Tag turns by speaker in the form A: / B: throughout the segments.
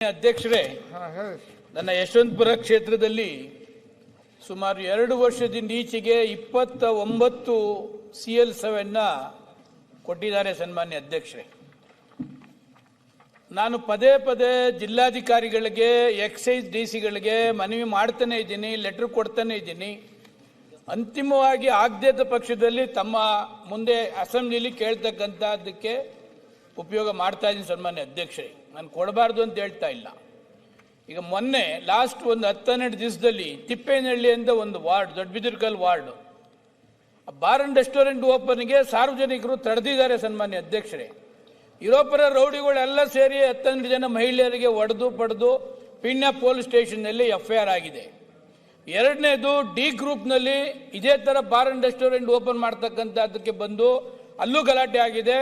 A: ಅಧ್ಯಕ್ಷರೇ, ನನ್ನ ಯಶವಂತಪುರ ಕ್ಷೇತ್ರದಲ್ಲಿ ಸುಮಾರು 2 ವರ್ಷದಿಂದ ಈಚೆಗೆ 29 CL7 ಕೊಟ್ಟಿದ್ದಾರೆ ಸನ್ಮಾನ್ಯ ಅಧ್ಯಕ್ಷರೇ. ನಾನು ಪದೇ ಪದೇ ಜಿಲ್ಲಾಧಿಕಾರಿಗಳಿಗೆ, ಎಕ್ಸೈಸ್ ಡಿಸಿಗಳಿಗೆ ಮನವಿ ಮಾಡ್ತಾನೆ ಇದ್ದೀನಿ, ಲೆಟರ್ ಕೊಡ್ತಾನೆ ಇದ್ದೀನಿ. ಅಂತಿಮವಾಗಿ ಆಗದೇ ಪಕ್ಷದಲ್ಲಿ ತಮ್ಮ ಮುಂದೆ ಅಸೆಂಬ್ಲಿಲಿ ಕೇಳ್ತಕ್ಕಂಥದ್ದಕ್ಕೆ ಉಪಯೋಗ ಮಾಡ್ತಾ ಇದ್ದೀನಿ ಸನ್ಮಾನ್ಯ ಅಧ್ಯಕ್ಷರೇ. ನಾನು ಕೊಡಬಾರ್ದು ಅಂತ ಹೇಳ್ತಾ ಇಲ್ಲ. ಈಗ ಮೊನ್ನೆ ಲಾಸ್ಟ್ ಒಂದು 10-12 ದಿವಸದಲ್ಲಿ ತಿಪ್ಪೇನಹಳ್ಳಿ ಅಂತ ಒಂದು ward, Doddabidarkal ward, bar and restaurant ಓಪನ್ಗೆ ಸಾರ್ವಜನಿಕರು ತಡೆದಿದ್ದಾರೆ ಸನ್ಮಾನ್ಯ ಅಧ್ಯಕ್ಷರೇ. ಇರೋಪರ ರೌಡಿಗಳೆಲ್ಲ ಸೇರಿ 12 ಜನ ಮಹಿಳೆಯರಿಗೆ ಹೊಡೆದು ಪಡೆದು ಪಿಣ್ಯ ಪೊಲೀಸ್ ಸ್ಟೇಷನ್ನಲ್ಲಿ FIR ಆಗಿದೆ. ಎರಡನೇದು ಡಿ ಗ್ರೂಪ್ನಲ್ಲಿ ಇದೇ ಥರ ಬಾರ್ ಅಂಡ್ ರೆಸ್ಟೋರೆಂಟ್ ಓಪನ್ ಮಾಡ್ತಕ್ಕಂಥದ್ದಕ್ಕೆ ಬಂದು ಅಲ್ಲೂ ಗಲಾಟೆ ಆಗಿದೆ.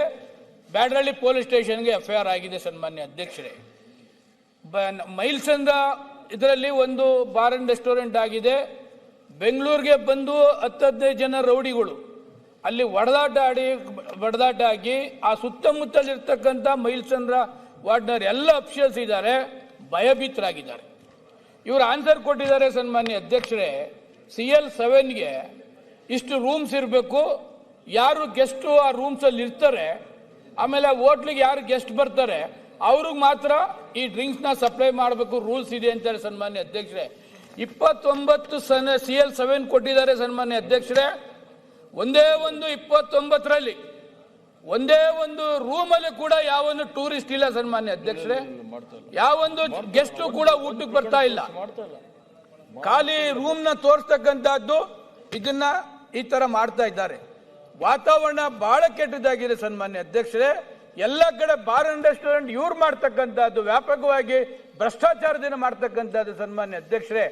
A: ಬ್ಯಾಡರಳ್ಳಿ ಪೊಲೀಸ್ ಸ್ಟೇಷನ್ಗೆ FIR ಆಗಿದೆ ಸನ್ಮಾನ್ಯ ಅಧ್ಯಕ್ಷರೇ. ಮೈಲ್ಸಂದ್ರ ಇದರಲ್ಲಿ ಒಂದು ಬಾರ್ ಅಂಡ್ ರೆಸ್ಟೋರೆಂಟ್ ಆಗಿದೆ. ಬೆಂಗಳೂರಿಗೆ ಬಂದು 10-15 ಜನ ರೌಡಿಗಳು ಅಲ್ಲಿ ಹೊಡೆದಾಟ ಆಗಿ ಆ ಸುತ್ತಮುತ್ತಲಿರ್ತಕ್ಕಂಥ ಮೈಲ್ಸಂದ್ರ ವಾರ್ಡ್ನರ್ ಎಲ್ಲ ಅಫಿಷಿಯಲ್ಸ್ ಇದ್ದಾರೆ, ಭಯಭೀತರಾಗಿದ್ದಾರೆ. ಇವರು ಆನ್ಸರ್ ಕೊಟ್ಟಿದ್ದಾರೆ ಸನ್ಮಾನ್ಯ ಅಧ್ಯಕ್ಷರೇ. CL7ಗೆ ಇಷ್ಟು ರೂಮ್ಸ್ ಇರಬೇಕು, ಯಾರು ಗೆಸ್ಟು ಆ ರೂಮ್ಸಲ್ಲಿ ಇರ್ತಾರೆ, ಆಮೇಲೆ ಹೋಟ್ಲಿಗೆ ಯಾರು ಗೆಸ್ಟ್ ಬರ್ತಾರೆ ಅವ್ರಿಗೆ ಮಾತ್ರ ಈ ಡ್ರಿಂಕ್ಸ್ನ ಸಪ್ಲೈ ಮಾಡಬೇಕು, ರೂಲ್ಸ್ ಇದೆ ಅಂತಾರೆ ಸನ್ಮಾನ್ಯ ಅಧ್ಯಕ್ಷರೇ. 29 CL7 ಕೊಟ್ಟಿದ್ದಾರೆ ಸನ್ಮಾನ್ಯ ಅಧ್ಯಕ್ಷರೇ. ಒಂದೇ ಒಂದು 29ರಲ್ಲಿ ಒಂದೇ ಒಂದು ರೂಮಲ್ಲಿ ಕೂಡ ಯಾವೊಂದು ಟೂರಿಸ್ಟ್ ಇಲ್ಲ ಸನ್ಮಾನ್ಯ ಅಧ್ಯಕ್ಷರೇ. ಯಾವೊಂದು ಗೆಸ್ಟು ಕೂಡ ಊಟಕ್ಕೆ ಬರ್ತಾ ಇಲ್ಲ. ಖಾಲಿ ರೂಮ್ನ ತೋರಿಸ್ತಕ್ಕಂಥದ್ದು ಇದನ್ನ ಈ ತರ ಮಾಡ್ತಾ ಇದ್ದಾರೆ. ವಾತಾವರಣ ಬಹಳ ಕೆಟ್ಟದಾಗಿದೆ ಸನ್ಮಾನ್ಯ ಅಧ್ಯಕ್ಷರೇ. ಎಲ್ಲ ಕಡೆ ಬಾರ್ ಅಂಡ್ ರೆಸ್ಟೋರೆಂಟ್ ಇವ್ರು ಮಾಡ್ತಕ್ಕಂಥದ್ದು, ವ್ಯಾಪಕವಾಗಿ ಭ್ರಷ್ಟಾಚಾರದಿಂದ ಮಾಡ್ತಕ್ಕಂಥದ್ದು ಸನ್ಮಾನ್ಯ ಅಧ್ಯಕ್ಷರೇ.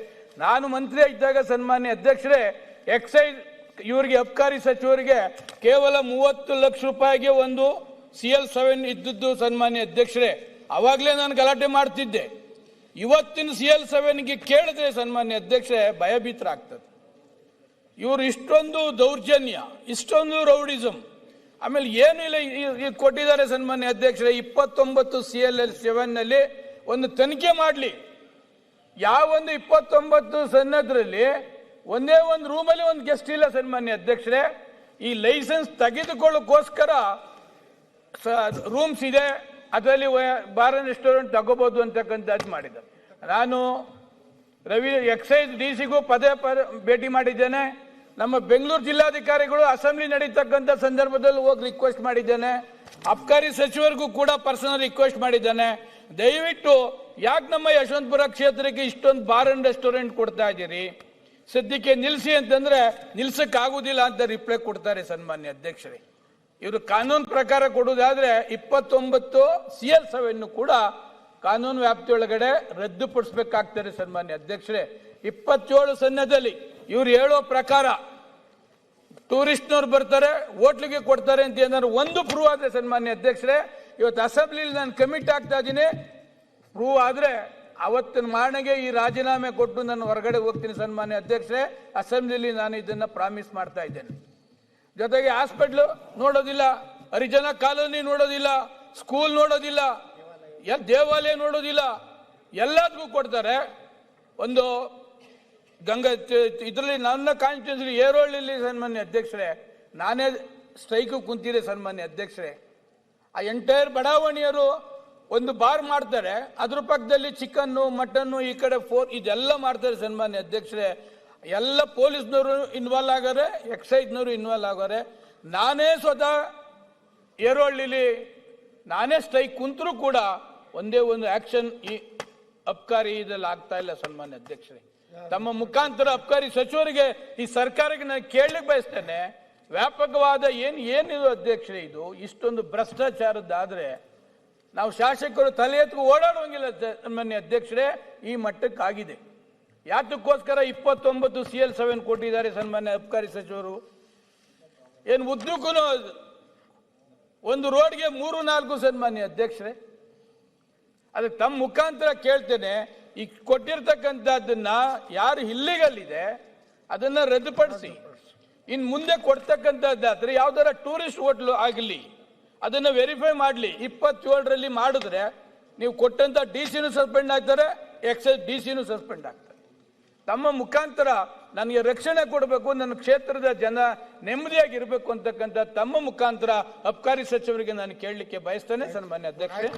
A: ನಾನು ಮಂತ್ರಿ ಇದ್ದಾಗ ಸನ್ಮಾನ್ಯ ಅಧ್ಯಕ್ಷರೇ, ಎಕ್ಸೈಸ್ ಇವರಿಗೆ ಅಬಕಾರಿ ಸಚಿವರಿಗೆ ಕೇವಲ 30 ಲಕ್ಷ ರೂಪಾಯಿಗೆ ಒಂದು CL7 ಇದ್ದದ್ದು ಸನ್ಮಾನ್ಯ ಅಧ್ಯಕ್ಷರೇ. ಅವಾಗಲೇ ನಾನು ಗಲಾಟೆ ಮಾಡ್ತಿದ್ದೆ. ಇವತ್ತಿನ CL7ಗೆ ಕೇಳಿದ್ರೆ ಸನ್ಮಾನ್ಯ ಅಧ್ಯಕ್ಷರೇ ಭಯಭೀತರಾಗ್ತದೆ. ಇವರು ಇಷ್ಟೊಂದು ದೌರ್ಜನ್ಯ, ಇಷ್ಟೊಂದು ರೌಡಿಸಮ್, ಆಮೇಲೆ ಏನು ಇಲ್ಲ ಕೊಟ್ಟಿದ್ದಾರೆ ಸನ್ಮಾನ್ಯ ಅಧ್ಯಕ್ಷರೇ. 29 CL7ನಲ್ಲಿ ಒಂದು ತನಿಖೆ ಮಾಡಲಿ. ಯಾವೊಂದು 29 ಸನ್ನದ್ರಲ್ಲಿ ಒಂದೇ ಒಂದು ರೂಮಲ್ಲಿ ಒಂದು ಗೆಸ್ಟ್ ಇಲ್ಲ ಸನ್ಮಾನ್ಯ ಅಧ್ಯಕ್ಷರೇ. ಈ ಲೈಸೆನ್ಸ್ ತೆಗೆದುಕೊಳ್ಳೋಕ್ಕೋಸ್ಕರ ರೂಮ್ಸ್ ಇದೆ, ಅದರಲ್ಲಿ ಬಾರ್ ಅಂಡ್ ರೆಸ್ಟೋರೆಂಟ್ ತಗೋಬಹುದು ಅಂತಕ್ಕಂಥದ್ದು ಮಾಡಿದ್ದಾರೆ. ನಾನು ಎಕ್ಸೈಸ್ DCಗೂ ಪದೇ ಭೇಟಿ ಮಾಡಿದ್ದೇನೆ. ನಮ್ಮ ಬೆಂಗಳೂರು ಜಿಲ್ಲಾಧಿಕಾರಿಗಳು ಅಸೆಂಬ್ಲಿ ನಡೀತಕ್ಕಂಥ ಸಂದರ್ಭದಲ್ಲಿ ಹೋಗಿ ರಿಕ್ವೆಸ್ಟ್ ಮಾಡಿದ್ದೇನೆ. ಅಬಕಾರಿ ಸಚಿವರಿಗೂ ಕೂಡ ಪರ್ಸನಲ್ ರಿಕ್ವೆಸ್ಟ್ ಮಾಡಿದ್ದೇನೆ. ದಯವಿಟ್ಟು ಯಾಕೆ ನಮ್ಮ ಯಶವಂತಪುರ ಕ್ಷೇತ್ರಕ್ಕೆ ಇಷ್ಟೊಂದು ಬಾರ್ ಅಂಡ್ ರೆಸ್ಟೋರೆಂಟ್ ಕೊಡ್ತಾ ಇದ್ದೀರಿ, ಸದ್ಯಕ್ಕೆ ನಿಲ್ಲಿಸಿ ಅಂತಂದ್ರೆ ನಿಲ್ಸಕ್ಕಾಗುದಿಲ್ಲ ಅಂತ ರಿಪ್ಲೈ ಕೊಡ್ತಾರೆ ಸನ್ಮಾನ್ಯ ಅಧ್ಯಕ್ಷರೇ. ಇವರು ಕಾನೂನು ಪ್ರಕಾರ ಕೊಡುವುದಾದ್ರೆ 29 CL7 ಕೂಡ ಕಾನೂನು ವ್ಯಾಪ್ತಿಯೊಳಗಡೆ ರದ್ದುಪಡಿಸಬೇಕಾಗ್ತಾರೆ ಸನ್ಮಾನ್ಯ ಅಧ್ಯಕ್ಷರೇ. 27 ಸನ್ನದಲ್ಲಿ ಇವ್ರು ಹೇಳೋ ಪ್ರಕಾರ ಟೂರಿಸ್ಟ್ನವ್ರು ಬರ್ತಾರೆ, ಹೋಟ್ಲಿಗೆ ಕೊಡ್ತಾರೆ ಅಂತ ಏನಾದ್ರು ಒಂದು ಪ್ರೂವ್ ಆದ್ರೆ ಸನ್ಮಾನ್ಯ ಅಧ್ಯಕ್ಷರೇ, ಇವತ್ತು ಅಸೆಂಬ್ಲಿಲಿ ನಾನು ಕಮಿಟ್ ಆಗ್ತಾ ಇದ್ದೀನಿ. ಪ್ರೂವ್ ಆದ್ರೆ ಅವತ್ತಿನ ಮಾರ್ನೆಗೆ ಈ ರಾಜೀನಾಮೆ ಕೊಟ್ಟು ನಾನು ಹೊರಗಡೆ ಹೋಗ್ತೀನಿ ಸನ್ಮಾನ್ಯ ಅಧ್ಯಕ್ಷರೇ. ಅಸೆಂಬ್ಲಿಲಿ ನಾನು ಇದನ್ನ ಪ್ರಾಮಿಸ್ ಮಾಡ್ತಾ ಇದ್ದೇನೆ. ಜೊತೆಗೆ ಹಾಸ್ಪಿಟ್ಲು ನೋಡೋದಿಲ್ಲ, ಹರಿಜನ ಕಾಲೋನಿ ನೋಡೋದಿಲ್ಲ, ಸ್ಕೂಲ್ ನೋಡೋದಿಲ್ಲ, ದೇವಾಲಯ ನೋಡೋದಿಲ್ಲ, ಎಲ್ಲದಕ್ಕೂ ಕೊಡ್ತಾರೆ. ಒಂದು ಇದರಲ್ಲಿ ನನ್ನ ಕಾನ್ಸ್ಟಿಟ್ಯೂನ್ಸಿ ಏರೋಳ್ಳಿ ಸನ್ಮಾನ್ಯ ಅಧ್ಯಕ್ಷರೇ, ನಾನೇ ಸ್ಟ್ರೈಕ್ ಕುಂತಿದೆ ಸನ್ಮಾನ್ಯ ಅಧ್ಯಕ್ಷರೇ. ಆ ಎಂಟೈರ್ ಬಡಾವಣೆಯರು ಒಂದು ಬಾರ್ ಮಾಡ್ತಾರೆ, ಅದ್ರ ಪಕ್ಕದಲ್ಲಿ ಚಿಕನ್ನು, ಮಟನ್ನು, ಈ ಕಡೆ ಇದೆಲ್ಲ ಮಾಡ್ತಾರೆ ಸನ್ಮಾನ್ಯ ಅಧ್ಯಕ್ಷರೇ. ಎಲ್ಲ ಪೊಲೀಸ್ನವರು ಇನ್ವಾಲ್ವ್ ಆಗಾರೆ, ಎಕ್ಸೈಸ್ನವರು ಇನ್ವಾಲ್ವ್ ಆಗಾರೆ. ನಾನೇ ಸ್ವತಃ ಏರೋಹಳ್ಳಿಲಿ ನಾನೇ ಸ್ಟ್ರೈಕ್ ಕುಂತರೂ ಕೂಡ ಒಂದೇ ಒಂದು ಆಕ್ಷನ್ ಈ ಅಬಕಾರಿ ಇದರಲ್ಲಿ ಆಗ್ತಾ ಇಲ್ಲ ಸನ್ಮಾನ್ಯ ಅಧ್ಯಕ್ಷರೇ. ತಮ್ಮ ಮುಖಾಂತರ ಅಬಕಾರಿ ಸಚಿವರಿಗೆ, ಈ ಸರ್ಕಾರಕ್ಕೆ ನಾನು ಕೇಳಲಿಕ್ಕೆ ಬಯಸ್ತೇನೆ, ವ್ಯಾಪಕವಾದ ಏನಿದು ಅಧ್ಯಕ್ಷರೇ, ಇದು ಇಷ್ಟೊಂದು ಭ್ರಷ್ಟಾಚಾರದ್ದಾದ್ರೆ ನಾವು ಶಾಸಕರು ತಲೆ ಎತ್ತಿ ಓಡಾಡುವಂಗಿಲ್ಲ ಸನ್ಮಾನ್ಯ ಅಧ್ಯಕ್ಷರೇ. ಈ ಮಟ್ಟಕ್ಕಾಗಿದೆ. ಯಾತಕ್ಕೋಸ್ಕರ 29 CL7 ಕೊಟ್ಟಿದ್ದಾರೆ ಸನ್ಮಾನ್ಯ ಅಬಕಾರಿ ಸಚಿವರು? ಏನು ಉದ್ದಕ್ಕೂ ಒಂದು ರೋಡ್ಗೆ 3-4 ಸನ್ಮಾನ್ಯ ಅಧ್ಯಕ್ಷರೇ. ಅದಕ್ಕೆ ತಮ್ಮ ಮುಖಾಂತರ ಕೇಳ್ತೇನೆ, ಈ ಕೊಟ್ಟಿರ್ತಕ್ಕಂಥದ್ದನ್ನ ಯಾರು ಇಲ್ಲಿಗಲ್ ಇದೆ ಅದನ್ನ ರದ್ದುಪಡಿಸಿ. ಇನ್ ಮುಂದೆ ಕೊಡ್ತಕ್ಕಂಥದ್ದಾದ್ರೆ ಯಾವ್ದಾರ ಟೂರಿಸ್ಟ್ ಹೋಟ್ಲು ಆಗಲಿ ಅದನ್ನ ವೆರಿಫೈ ಮಾಡಲಿ. 27ರಲ್ಲಿ ಮಾಡಿದ್ರೆ ನೀವು ಕೊಟ್ಟಂತ ಡಿಸಿನೂ ಸಸ್ಪೆಂಡ್ ಆಗ್ತಾರೆ, ಎಕ್ಸೈಸ್ ಡಿಸಿನೂ ಸಸ್ಪೆಂಡ್ ಆಗ್ತಾರೆ. ತಮ್ಮ ಮುಖಾಂತರ ನನಗೆ ರಕ್ಷಣೆ ಕೊಡಬೇಕು, ನನ್ನ ಕ್ಷೇತ್ರದ ಜನ ನೆಮ್ಮದಿಯಾಗಿರ್ಬೇಕು ಅಂತಕ್ಕಂಥ ತಮ್ಮ ಮುಖಾಂತರ ಅಬಕಾರಿ ಸಚಿವರಿಗೆ ನಾನು ಕೇಳಲಿಕ್ಕೆ ಬಯಸ್ತೇನೆ. ಸನ್ಮಾನ್ಯ ಅಧ್ಯಕ್ಷರೇ.